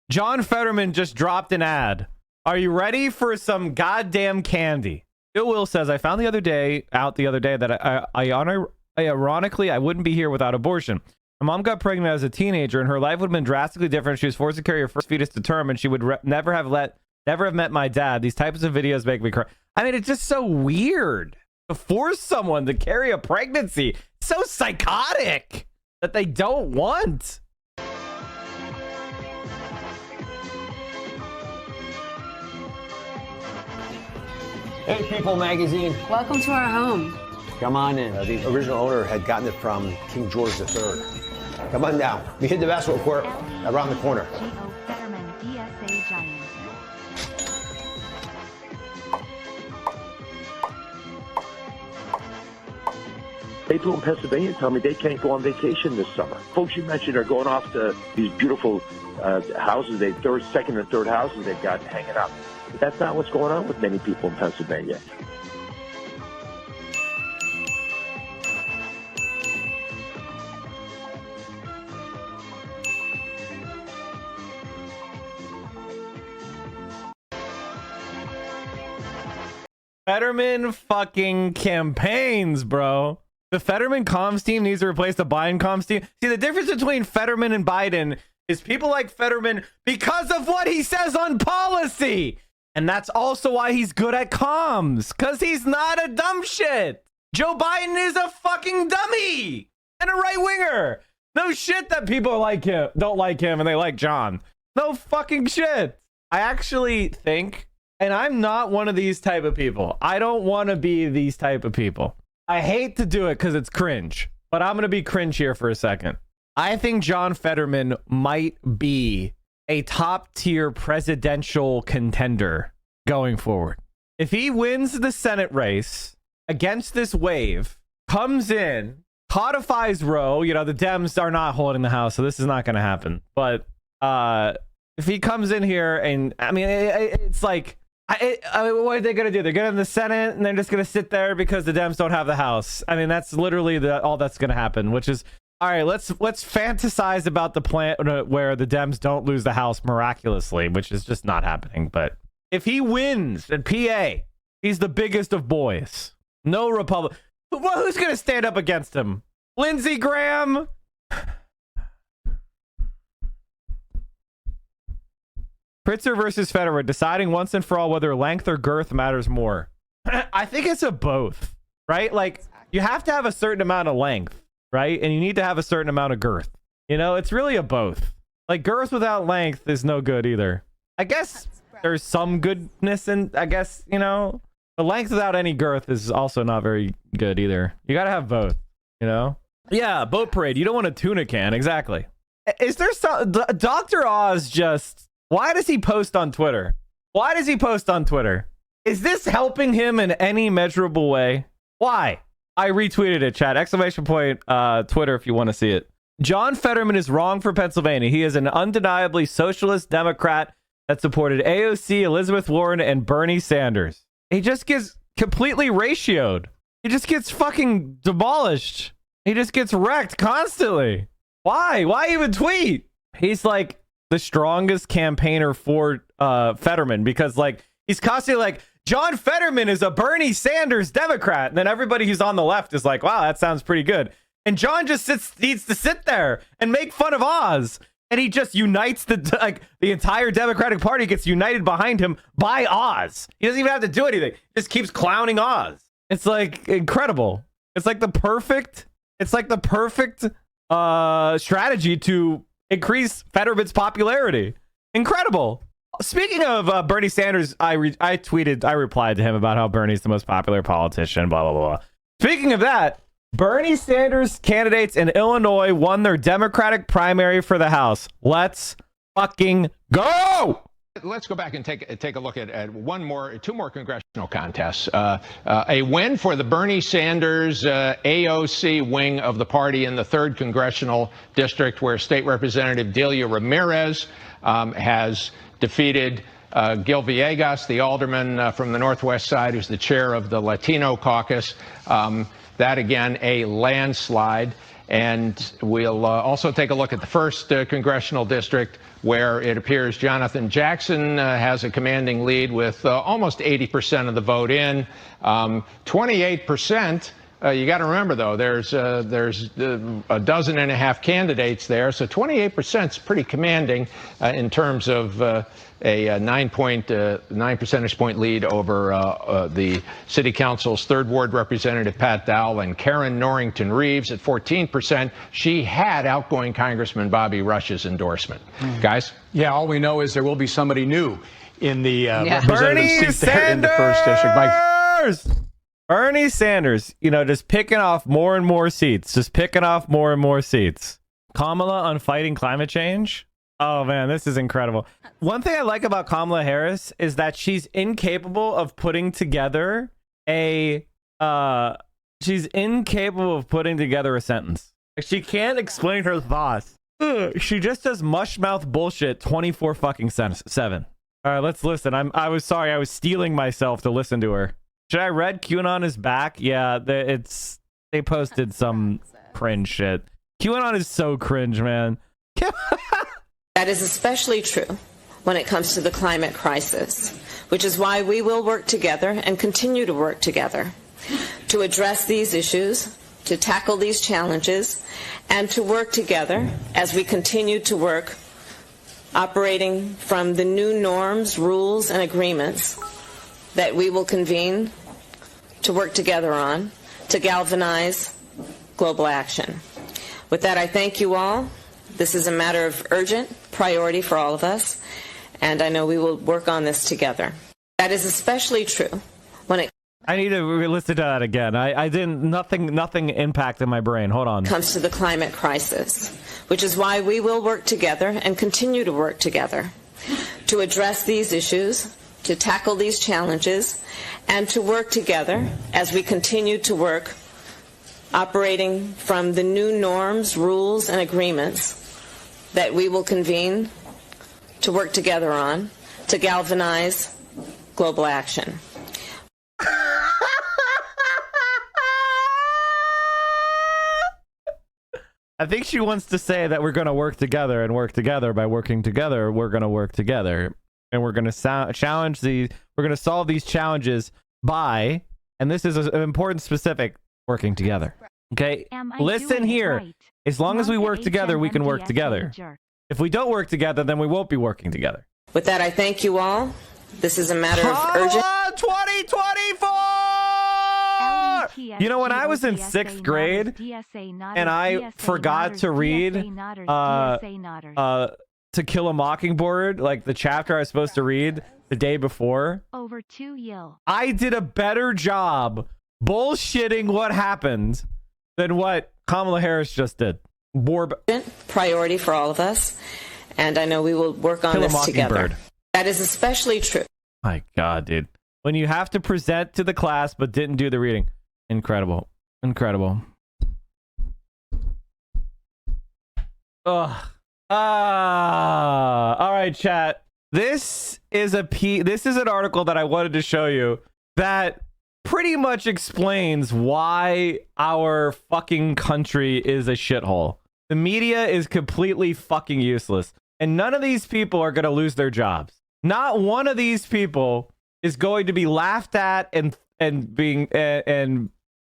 John Fetterman just dropped an ad. Are you ready for some goddamn candy? Bill Will says, I found the other day that ironically, I wouldn't be here without abortion. My mom got pregnant as a teenager, and her life would have been drastically different if she was forced to carry her first fetus to term, and she would never have met my dad. These types of videos make me cry. I mean, it's just so weird to force someone to carry a pregnancy. So psychotic that they don't want. Hey, People Magazine. Welcome to our home. Come on in. The original owner had gotten it from King George III. Come on down. We hit the basketball court around the corner. Fetterman, PSA Giant. People in Pennsylvania tell me they can't go on vacation this summer. Folks you mentioned are going off to these beautiful houses, second and third houses they've got hanging out. But that's not what's going on with many people in Pennsylvania. Fetterman fucking campaigns, bro. The Fetterman comms team needs to replace the Biden comms team. See, the difference between Fetterman and Biden is people like Fetterman because of what he says on policy. And that's also why he's good at comms, because he's not a dumb shit. Joe Biden is a fucking dummy and a right-winger. No shit that people like him, don't like him, and they like John. No fucking shit. I actually think, and I'm not one of these type of people. I don't want to be these type of people. I hate to do it because it's cringe, but I'm going to be cringe here for a second. I think John Fetterman might be a top tier presidential contender going forward. If he wins the Senate race against this wave, comes in, codifies Roe, you know, the Dems are not holding the House, so this is not going to happen. But if he comes in here and, I mean, it's like, what are they going to do? They're going to in the Senate and they're just going to sit there because the Dems don't have the House. I mean, that's literally all that's going to happen, which is, all right, let's fantasize about the plan where the Dems don't lose the House miraculously, which is just not happening. But if he wins in PA, he's the biggest of boys. No Republic. Who's going to stand up against him? Lindsey Graham? Pritzker versus Federer, deciding once and for all whether length or girth matters more. I think it's a both, right? Like, you have to have a certain amount of length, right? And you need to have a certain amount of girth. You know, it's really a both. Like, girth without length is no good either. I guess there's some goodness in, I guess, you know, the length without any girth is also not very good either. You got to have both, you know? Yeah, boat parade. You don't want a tuna can. Exactly. Is there some, Dr. Oz just... Why does he post on Twitter? Why does he post on Twitter? Is this helping him in any measurable way? Why? I retweeted it, chat. Exclamation point, Twitter if you want to see it. John Fetterman is wrong for Pennsylvania. He is an undeniably socialist Democrat that supported AOC, Elizabeth Warren, and Bernie Sanders. He just gets completely ratioed. He just gets fucking demolished. He just gets wrecked constantly. Why? Why even tweet? He's like the strongest campaigner for Fetterman because like he's constantly like, John Fetterman is a Bernie Sanders Democrat, and then everybody who's on the left is like, wow, that sounds pretty good. And John just needs to sit there and make fun of Oz, and he just unites the entire Democratic Party gets united behind him by Oz. He doesn't even have to do anything; he just keeps clowning Oz. It's like incredible. It's like the perfect strategy to increase Fetterman's popularity. Incredible. Speaking of Bernie Sanders, I replied to him about how Bernie's the most popular politician, blah, blah, blah. Speaking of that, Bernie Sanders candidates in Illinois won their Democratic primary for the House. Let's fucking go! Let's go back and take a look at two more congressional contests. A win for the Bernie Sanders AOC wing of the party in the 3rd Congressional District, where State Representative Delia Ramirez has defeated Gil Villegas, the alderman from the Northwest side, who's the chair of the Latino caucus. That, again, a landslide. And we'll also take a look at the first congressional district, where it appears Jonathan Jackson has a commanding lead with almost 80% of the vote in. 28%. You got to remember, though, there's a dozen and a half candidates there, so 28% is pretty commanding in terms of a 9 percentage point lead over the City Council's 3rd Ward Representative Pat Dowell and Karen Norrington Reeves at 14%. She had outgoing Congressman Bobby Rush's endorsement. Guys? Yeah, all we know is there will be somebody new in the Bernie representative seat there in the first district. Mike. Bernie Sanders, you know, just picking off more and more seats. Kamala on fighting climate change. Oh, man, this is incredible. One thing I like about Kamala Harris is that she's incapable of putting together a sentence. She can't explain her thoughts. She just does mush-mouth bullshit 24 fucking 7. All right, let's listen. I was sorry. I was stealing myself to listen to her. Should I read QAnon is back? Yeah, they posted some cringe shit. QAnon is so cringe, man. That is especially true when it comes to the climate crisis, which is why we will work together and continue to work together to address these issues, to tackle these challenges, and to work together as we continue to work operating from the new norms, rules, and agreements that we will convene to work together on to galvanize global action. With that, I thank you all. This is a matter of urgent priority for all of us, and I know we will work on this together. That is especially true when it I need to listen to that again. I didn't, nothing impacted my brain. Hold on. Comes to the climate crisis, which is why we will work together and continue to work together to address these issues, to tackle these challenges, and to work together as we continue to work operating from the new norms, rules, and agreements that we will convene to work together on to galvanize global action. I think she wants to say that we're going to work together, and work together. By working together, we're going to work together, and we're going to challenge these. We're going to solve these challenges by, and this is an important specific, working together. Okay, listen here. Right? As long as we work together, we can work together. If we don't work together, then we won't be working together. With that, I thank you all. This is a matter of urgent. 2024. You know, when I was in 6th grade and I forgot to read To Kill a Mockingbird, like the chapter I was supposed to read the day before, over 2 years. I did a better job bullshitting what happened than what Kamala Harris just did. Priority for all of us, and I know we will work on this together. That is especially true. My God, dude. When you have to present to the class but didn't do the reading. Incredible. Incredible. Ugh. All right, chat. This is an article that I wanted to show you that pretty much explains why our fucking country is a shithole. The media is completely fucking useless, and none of these people are going to lose their jobs. Not one of these people is going to be laughed at and being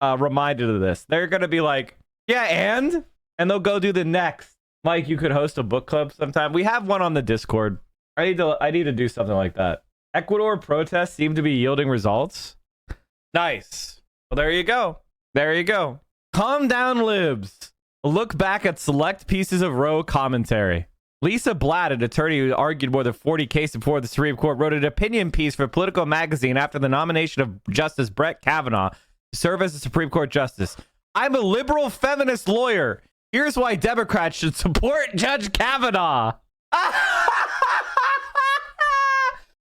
reminded of this. They're going to be like, yeah, and they'll go do the next. Mike, you could host a book club sometime. We have one on the Discord. I need to do something like that. Ecuador protests seem to be yielding results. Nice. Well, there you go. There you go. Calm down, Libs. A look back at select pieces of Roe commentary. Lisa Blatt, an attorney who argued more than 40 cases before the Supreme Court, wrote an opinion piece for Politico magazine after the nomination of Justice Brett Kavanaugh to serve as a Supreme Court justice. I'm a liberal feminist lawyer. Here's why Democrats should support Judge Kavanaugh.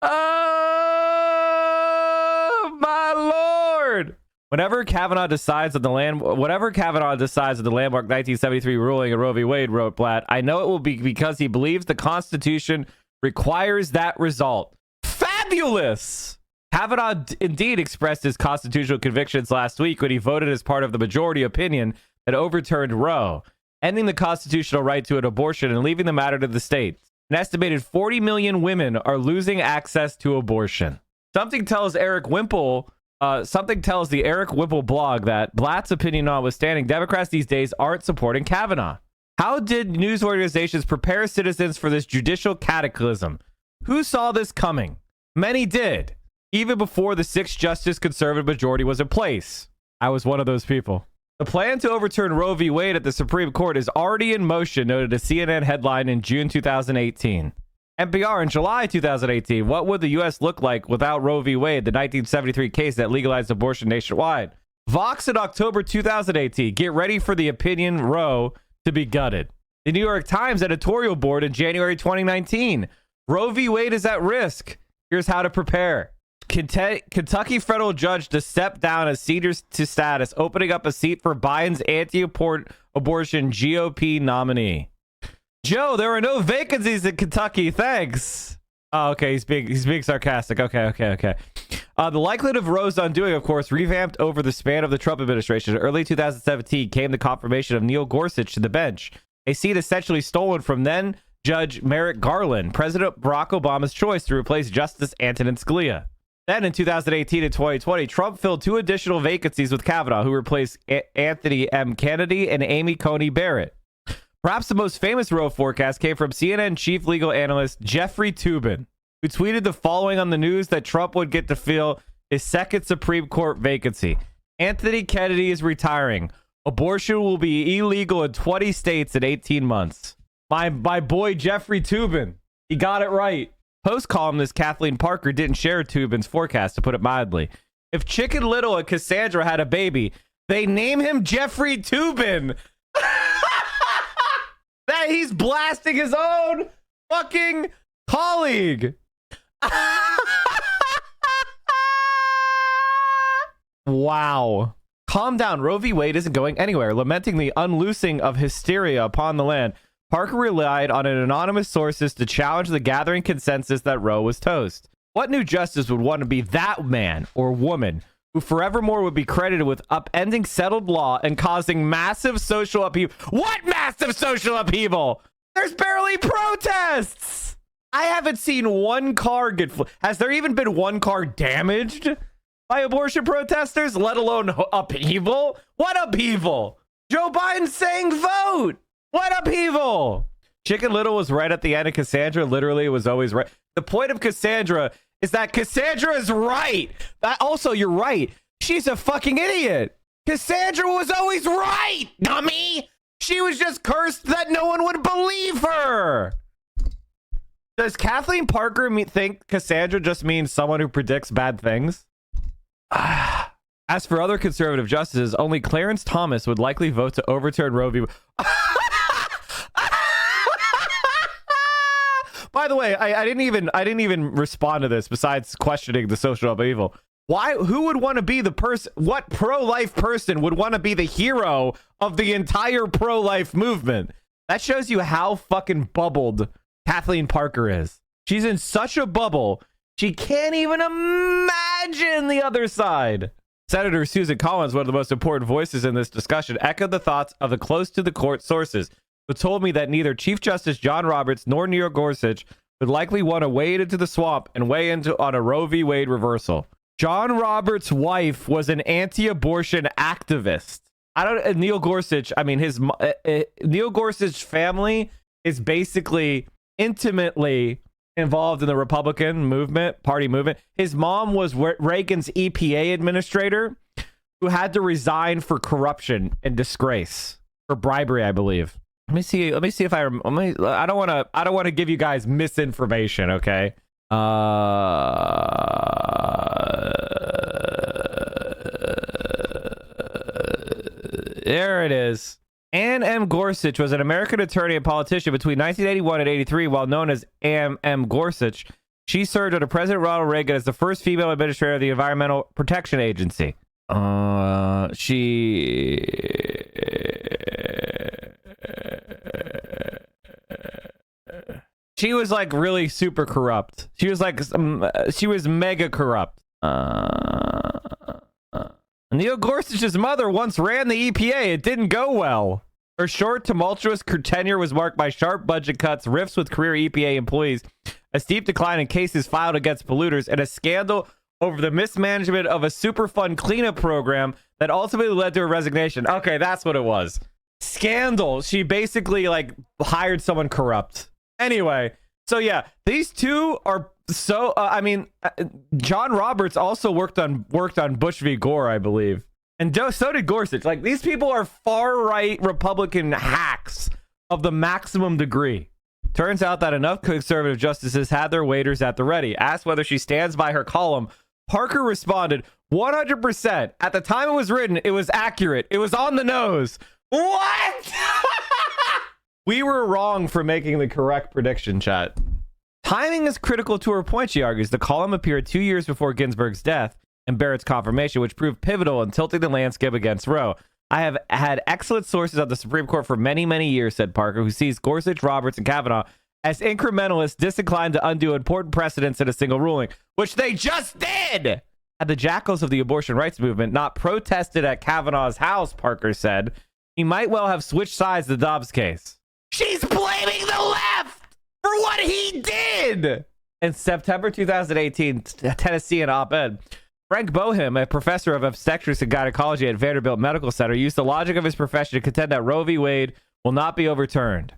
Oh, my Lord. Whenever Kavanaugh decides on the landmark 1973 ruling in Roe v. Wade, wrote Blatt, I know it will be because he believes the Constitution requires that result. Fabulous! Kavanaugh indeed expressed his constitutional convictions last week when he voted as part of the majority opinion that overturned Roe, ending the constitutional right to an abortion and leaving the matter to the states. An estimated 40 million women are losing access to abortion. Something tells the Eric Whipple blog that Blatt's opinion notwithstanding, Democrats these days aren't supporting Kavanaugh. How did news organizations prepare citizens for this judicial cataclysm? Who saw this coming? Many did, even before the 6-justice conservative majority was in place. I was one of those people. The plan to overturn Roe v. Wade at the Supreme Court is already in motion, noted a CNN headline in June 2018. NPR in July 2018, what would the U.S. look like without Roe v. Wade, the 1973 case that legalized abortion nationwide? Vox in October 2018, get ready for the opinion Roe to be gutted. The New York Times editorial board in January 2019, Roe v. Wade is at risk. Here's how to prepare. Kentucky federal judge to step down as senior to status, opening up a seat for Biden's anti-abortion GOP nominee. Joe, there are no vacancies in Kentucky. Thanks. Oh, okay. He's being sarcastic. Okay. The likelihood of Roe's undoing, of course, revamped over the span of the Trump administration. In early 2017 came the confirmation of Neil Gorsuch to the bench, a seat essentially stolen from then Judge Merrick Garland, President Barack Obama's choice to replace Justice Antonin Scalia. Then in 2018 and 2020, Trump filled 2 additional vacancies with Kavanaugh, who replaced Anthony M. Kennedy and Amy Coney Barrett. Perhaps the most famous Roe forecast came from CNN chief legal analyst Jeffrey Toobin, who tweeted the following on the news that Trump would get to fill his second Supreme Court vacancy. Anthony Kennedy is retiring. Abortion will be illegal in 20 states in 18 months. My boy Jeffrey Toobin, he got it right. Post columnist Kathleen Parker didn't share Toobin's forecast, to put it mildly. If Chicken Little and Cassandra had a baby, they name him Jeffrey Toobin. That he's blasting his own fucking colleague. Wow. Calm down. Roe v. Wade isn't going anywhere. Lamenting the unloosing of hysteria upon the land, Parker relied on anonymous sources to challenge the gathering consensus that Roe was toast. What new justice would want to be that man or woman who forevermore would be credited with upending settled law and causing massive social upheaval? What massive social upheaval? There's barely protests. I haven't seen one car get has there even been one car damaged by abortion protesters, let alone upheaval? What upheaval? Joe Biden saying vote. What upheaval? Chicken Little was right at the end of Cassandra. Literally, was always right. The point of Cassandra is that Cassandra is right. That also, you're right. She's a fucking idiot. Cassandra was always right, dummy. She was just cursed that no one would believe her. Does Kathleen Parker think Cassandra just means someone who predicts bad things? As for other conservative justices, only Clarence Thomas would likely vote to overturn Roe v. By the way, I didn't even respond to this besides questioning the social upheaval. Who would want to be the person? What pro-life person would want to be the hero of the entire pro-life movement? That shows you how fucking bubbled Kathleen Parker is. She's in such a bubble, she can't even imagine the other side. Senator Susan Collins, one of the most important voices in this discussion, echoed the thoughts of the close to the court sources, who told me that neither Chief Justice John Roberts nor Neil Gorsuch would likely want to wade into the swamp and weigh into on a Roe v. Wade reversal. John Roberts' wife was an anti-abortion activist. Neil Gorsuch, I mean, Neil Gorsuch's family is basically intimately involved in the Republican party movement. His mom was Reagan's EPA administrator who had to resign for corruption and disgrace, for bribery, I believe. Let me see if I don't want to give you guys misinformation, okay? There it is. Anne M. Gorsuch was an American attorney and politician between 1981 and 83. While known as Anne M. Gorsuch, she served under President Ronald Reagan as the first female administrator of the Environmental Protection Agency. She was like really super corrupt. She was like she was mega corrupt. Neil Gorsuch's mother once ran the EPA. It didn't go well. Her short, tumultuous tenure was marked by sharp budget cuts, rifts with career EPA employees, a steep decline in cases filed against polluters, and a scandal over the mismanagement of a Superfund cleanup program that ultimately led to her resignation. Okay, that's what it was. Scandal. She basically like hired someone corrupt. Anyway, so yeah, these two are so. John Roberts also worked on Bush v. Gore, I believe. And so did Gorsuch. Like, these people are far-right Republican hacks of the maximum degree. Turns out that enough conservative justices had their waiters at the ready. Asked whether she stands by her column, Parker responded, 100%. At the time it was written, it was accurate. It was on the nose. What? We were wrong for making the correct prediction, chat. Timing is critical to her point, she argues. The column appeared 2 years before Ginsburg's death and Barrett's confirmation, which proved pivotal in tilting the landscape against Roe. I have had excellent sources at the Supreme Court for many, many years, said Parker, who sees Gorsuch, Roberts, and Kavanaugh as incrementalists disinclined to undo important precedents in a single ruling, which they just did. Had the jackals of the abortion rights movement not protested at Kavanaugh's house, Parker said, he might well have switched sides to the Dobbs case. She's blaming the left for what he did. In September 2018, Tennessean op-ed, Frank Boehm, a professor of obstetrics and gynecology at Vanderbilt Medical Center, used the logic of his profession to contend that Roe v. Wade will not be overturned.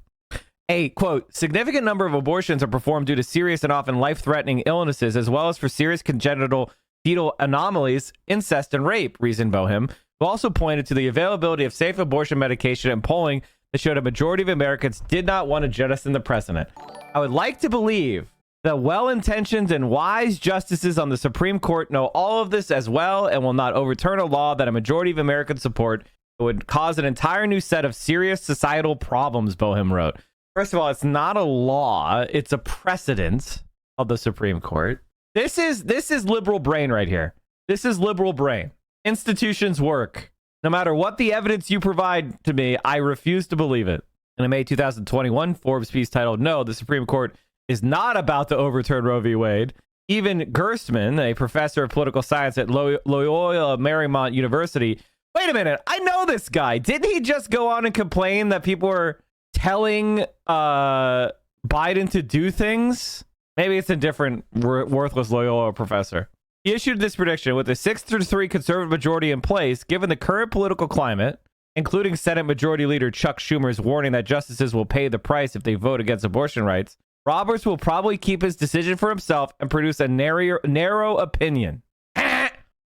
A, quote, significant number of abortions are performed due to serious and often life-threatening illnesses, as well as for serious congenital fetal anomalies, incest, and rape, reasoned Boehm, who also pointed to the availability of safe abortion medication and polling that showed a majority of Americans did not want to jettison the precedent. I would like to believe the well-intentioned and wise justices on the Supreme Court know all of this as well and will not overturn a law that a majority of Americans support. It would cause an entire new set of serious societal problems, Boehm wrote. First of all, it's not a law. It's a precedent of the Supreme Court. This is liberal brain right here. This is liberal brain. Institutions work. No matter what the evidence you provide to me, I refuse to believe it. In a May 2021 Forbes piece titled, No, the Supreme Court is not about to overturn Roe v. Wade, even Gerstmann, a professor of political science at Loyola Marymount University. Wait a minute, I know this guy. Didn't he just go on and complain that people were telling Biden to do things? Maybe it's a different worthless Loyola professor. He issued this prediction with a 6-3 conservative majority in place, given the current political climate, including Senate Majority Leader Chuck Schumer's warning that justices will pay the price if they vote against abortion rights. Roberts will probably keep his decision for himself and produce a narrow opinion.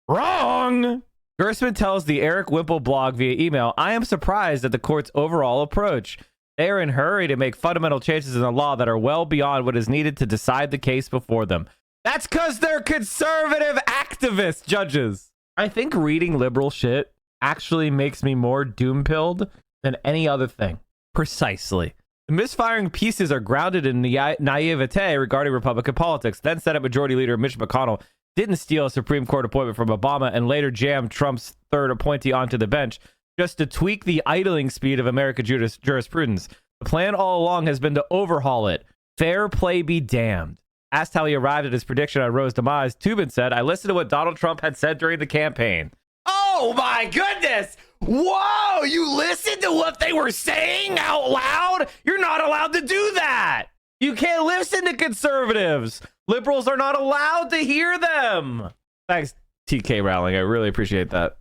Wrong! Gerstmann tells the Eric Whipple blog via email, I am surprised at the court's overall approach. They are in a hurry to make fundamental changes in the law that are well beyond what is needed to decide the case before them. That's because they're conservative activist judges. I think reading liberal shit actually makes me more doom-pilled than any other thing. Precisely. The misfiring pieces are grounded in naivete regarding Republican politics. Then Senate Majority Leader Mitch McConnell didn't steal a Supreme Court appointment from Obama and later jammed Trump's third appointee onto the bench just to tweak the idling speed of American jurisprudence. The plan all along has been to overhaul it. Fair play be damned. Asked how he arrived at his prediction on Roe's demise, Toobin said, I listened to what Donald Trump had said during the campaign. Oh my goodness! Whoa! You listened to what they were saying out loud? You're not allowed to do that! You can't listen to conservatives! Liberals are not allowed to hear them! Thanks, TK Rowling. I really appreciate that.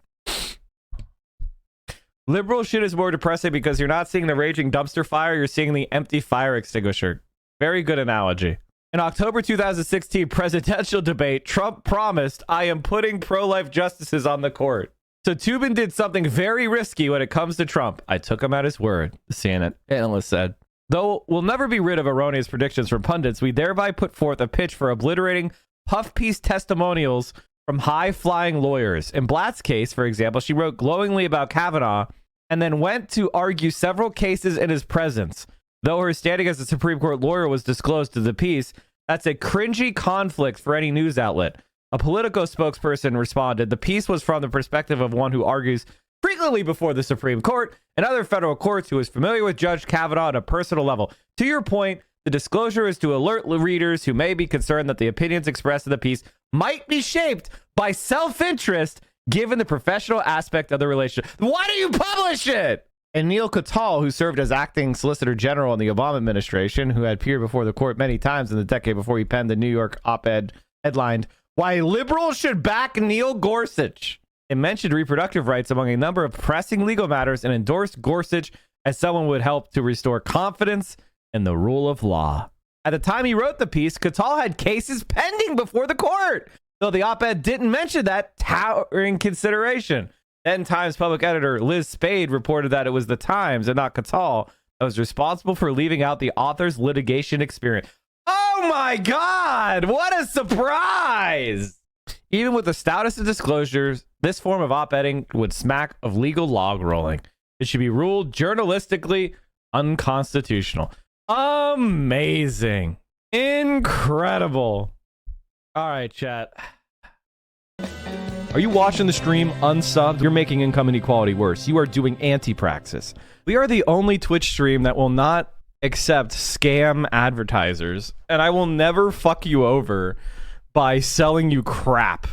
Liberal shit is more depressing because you're not seeing the raging dumpster fire, you're seeing the empty fire extinguisher. Very good analogy. In October 2016 presidential debate, Trump promised, I am putting pro-life justices on the court. So Toobin did something very risky when it comes to Trump. I took him at his word, the CNN analyst said. Though we'll never be rid of erroneous predictions from pundits, we thereby put forth a pitch for obliterating puff piece testimonials from high-flying lawyers. In Blatt's case, for example, she wrote glowingly about Kavanaugh and then went to argue several cases in his presence. Though her standing as a Supreme Court lawyer was disclosed to the piece, that's a cringy conflict for any news outlet. A Politico spokesperson responded, the piece was from the perspective of one who argues frequently before the Supreme Court and other federal courts who is familiar with Judge Kavanaugh on a personal level. To your point, the disclosure is to alert readers who may be concerned that the opinions expressed in the piece might be shaped by self-interest given the professional aspect of the relationship. Why do you publish it? And Neil Cattell, who served as acting Solicitor General in the Obama administration, who had appeared before the court many times in the decade before he penned the New York op-ed headlined, "Why Liberals Should Back Neil Gorsuch." It mentioned reproductive rights among a number of pressing legal matters and endorsed Gorsuch as someone who would help to restore confidence in the rule of law. At the time he wrote the piece, Cattell had cases pending before the court, though the op-ed didn't mention that towering consideration. Then Times public editor Liz Spade reported that it was the Times and not Cattell that was responsible for leaving out the author's litigation experience. Oh my God, what a surprise! Even with the stoutest of disclosures, this form of op-editing would smack of legal log rolling. It should be ruled journalistically unconstitutional. Amazing. Incredible. All right, chat. Are you watching the stream unsubbed? You're making income inequality worse. You are doing anti-praxis. We are the only Twitch stream that will not accept scam advertisers, and I will never fuck you over by selling you crap